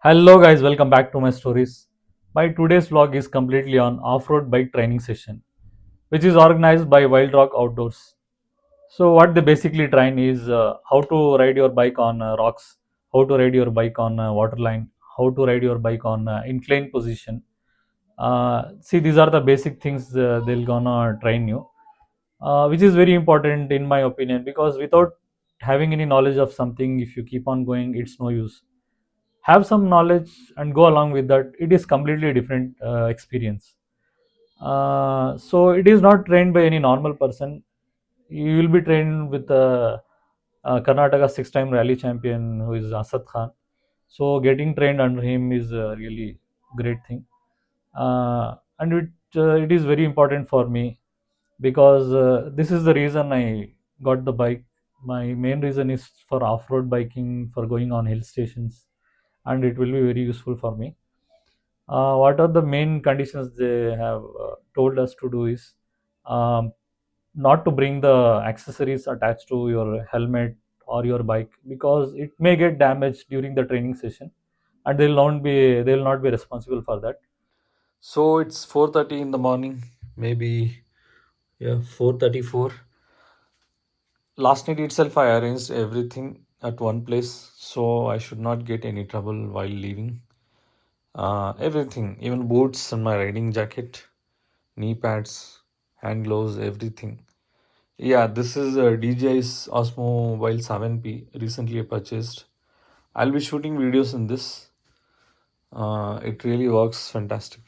Hello guys, welcome back to my stories. My today's vlog is completely on off-road bike training session, which is organized by Wild Rock Outdoors. So what they basically train is how to ride your bike on rocks, how to ride your bike on waterline, how to ride your bike on inclined position. See, these are the basic things they'll gonna train you, which is very important in my opinion because without having any knowledge of something, if you keep on going, it's no use. Have some knowledge and go along with that, it is completely different experience. So it is not trained by any normal person. You will be trained with Karnataka six-time rally champion who is Asad Khan. So getting trained under him is a really great thing, and it is very important for me because this is the reason I got the bike. My main reason is for off-road biking, for going on hill stations, and it will be very useful for me. What are the main conditions they have told us to do is um, not to bring the accessories attached to your helmet or your bike because it may get damaged during the training session, and they will not be responsible for that. So it's 4:30 in the morning, maybe, yeah, 4:34. Last night itself I arranged everything at one place so I should not get any trouble while leaving. Everything, even boots and my riding jacket, knee pads, hand gloves, everything. Yeah, this is DJI's Osmo Mobile 7P, recently purchased. I'll be shooting videos in this. It really works fantastic.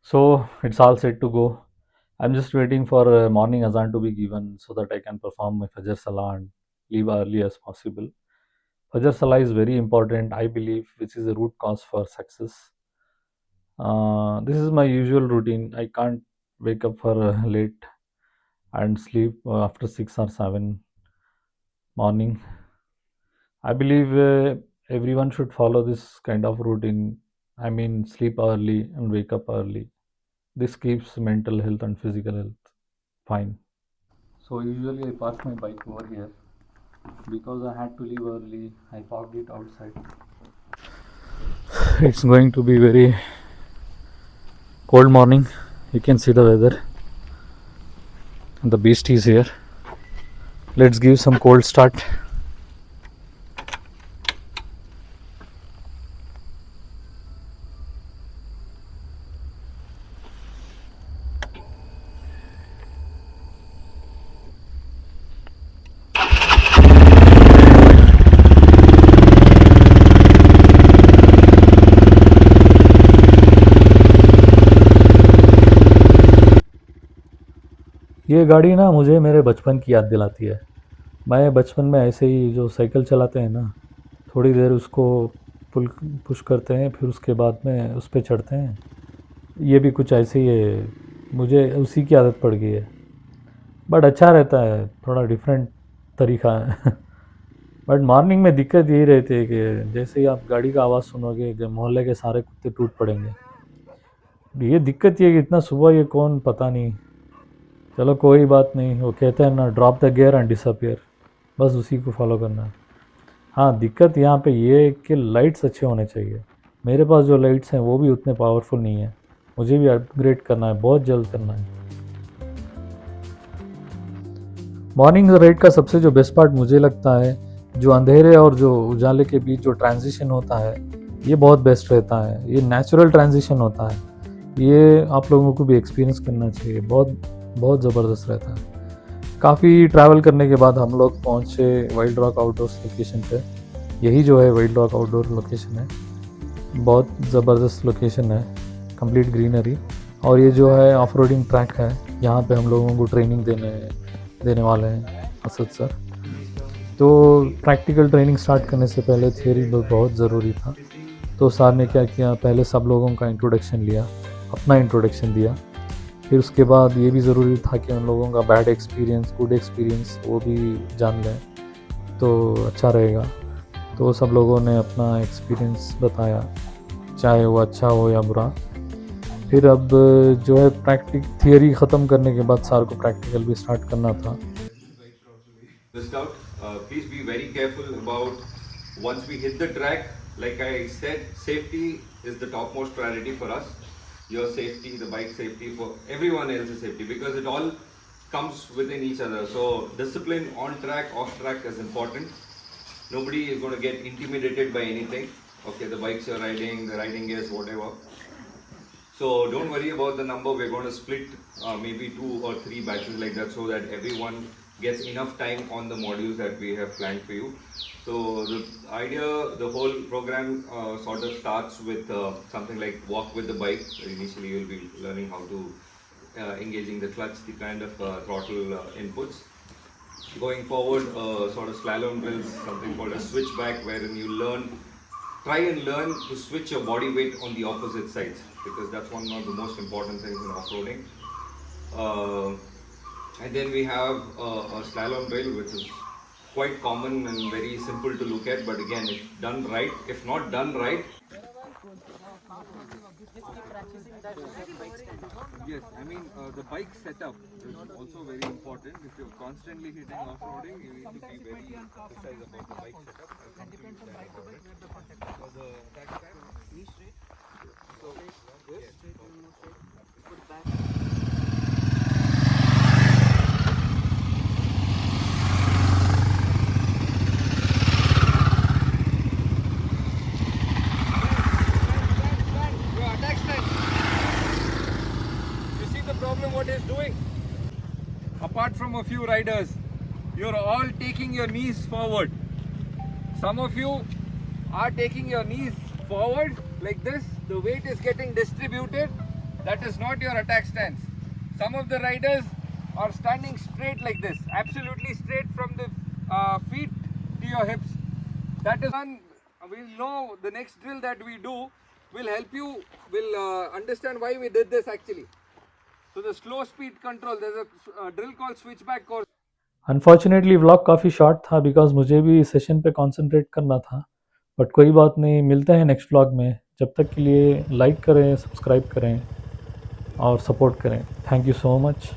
So it's all set to go. I'm just waiting for morning azan to be given so that I can perform my Fajr Salah and leave early as possible. Fajr Salah is very important, I believe, which is the root cause for success. This is my usual routine. I can't wake up for late and sleep after 6 or 7 morning. I believe everyone should follow this kind of routine. I mean, sleep early and wake up early. This keeps mental health and physical health fine. So usually I park my bike over here because I had to leave early. I parked it outside. It's going to be very cold morning. You can see the weather and the beast is here. Let's give some cold start. ये गाड़ी ना मुझे मेरे बचपन की याद दिलाती है। मैं बचपन में ऐसे ही जो साइकिल चलाते हैं ना, थोड़ी देर उसको पुल पुश करते हैं, फिर उसके बाद में उस पे चढ़ते हैं। ये भी कुछ ऐसे ही है, मुझे उसी की आदत पड़ गई है। बट अच्छा रहता है, थोड़ा डिफरेंट तरीका है। बट मॉर्निंग में दिक्कत यही रहती है कि जैसे ही आप गाड़ी का आवाज़ सुनोगे कि मोहल्ले के सारे कुत्ते टूट पड़ेंगे। ये दिक्कत ये है कि इतना सुबह ये कौन पता नहीं। चलो कोई बात नहीं, वो कहते हैं ना, drop the gear and disappear, बस उसी को फॉलो करना है। हाँ, दिक्कत यहाँ पे ये है कि लाइट्स अच्छे होने चाहिए। मेरे पास जो लाइट्स हैं वो भी उतने पावरफुल नहीं है। मुझे भी अपग्रेड करना है, बहुत जल्द करना है। मॉर्निंग राइड का सबसे जो बेस्ट पार्ट मुझे लगता है, जो अंधेरे और जो उजाले के बीच जो ट्रांजिशन होता है, ये बहुत बेस्ट रहता है। ये नेचुरल ट्रांजिशन होता है। ये आप लोगों को भी एक्सपीरियंस करना चाहिए, बहुत बहुत ज़बरदस्त रहता है। काफ़ी ट्रैवल करने के बाद हम लोग पहुँचे वाइल्ड रॉक आउटडोर्स लोकेशन पे। यही जो है वाइल्ड रॉक आउटडोर लोकेशन है, बहुत ज़बरदस्त लोकेशन है, कंप्लीट ग्रीनरी। और ये जो है ऑफ रोडिंग ट्रैक है, यहाँ पे हम लोगों को ट्रेनिंग देने वाले हैं असद सर। तो प्रैक्टिकल ट्रेनिंग स्टार्ट करने से पहले थियोरी बहुत ज़रूरी था। तो सर ने क्या किया, पहले सब लोगों का इंट्रोडक्शन लिया, अपना इंट्रोडक्शन दिया। फिर उसके बाद ये भी ज़रूरी था कि उन लोगों का बैड एक्सपीरियंस, गुड एक्सपीरियंस वो भी जान लें, तो अच्छा रहेगा। तो सब लोगों ने अपना एक्सपीरियंस बताया, चाहे वो अच्छा हो या बुरा। फिर अब जो है प्रैक्टिक थियरी ख़त्म करने के बाद सर को प्रैक्टिकल भी स्टार्ट करना था। The scout, please be very careful about Once we hit the track, like I said, safety is the topmost priority for us. Your safety, the bike safety, for everyone else's safety, because it all comes within each other. So discipline on track, off track is important. Nobody is going to get intimidated by anything. Okay, the bikes you're riding, the riding gears, whatever. So don't worry about the number. We're going to split maybe 2 or 3 batches like that, so that everyone gets enough time on the modules that we have planned for you. So the idea, the whole program sort of starts with something like walk with the bike. Initially, you'll be learning how to engaging the clutch, the kind of throttle inputs. Going forward, sort of slalom drills, something called a switchback, wherein you try and learn to switch your body weight on the opposite sides, because that's one of the most important things in off-roading. Uh, and then we have a slalom drill, which is quite common and very simple to look at, but again, if not done right, yes, I mean the bike setup is also very important. If you're constantly hitting off-roading, you need to be very precise about the bike setup. I'll come to you that about it. For the attack stand, knee straight. So this, put back. Your attack stand. You see the problem what it's doing? Apart from a few riders, you're all taking your knees forward. Some of you are taking your knees forward like this. The weight is getting distributed. That is not your attack stance. Some of the riders are standing straight like this, absolutely straight from the feet to your hips. That is one. We'll know the next drill that we do will help you, will understand why we did this actually. So the slow speed control, there's a drill called switchback course. Unfortunately vlog काफ़ी short था because मुझे भी session पे concentrate करना था, but कोई बात नहीं, मिलते हैं नेक्स्ट व्लॉग में। जब तक के लिए लाइक करें, सब्सक्राइब करें और सपोर्ट करें। Thank you so much.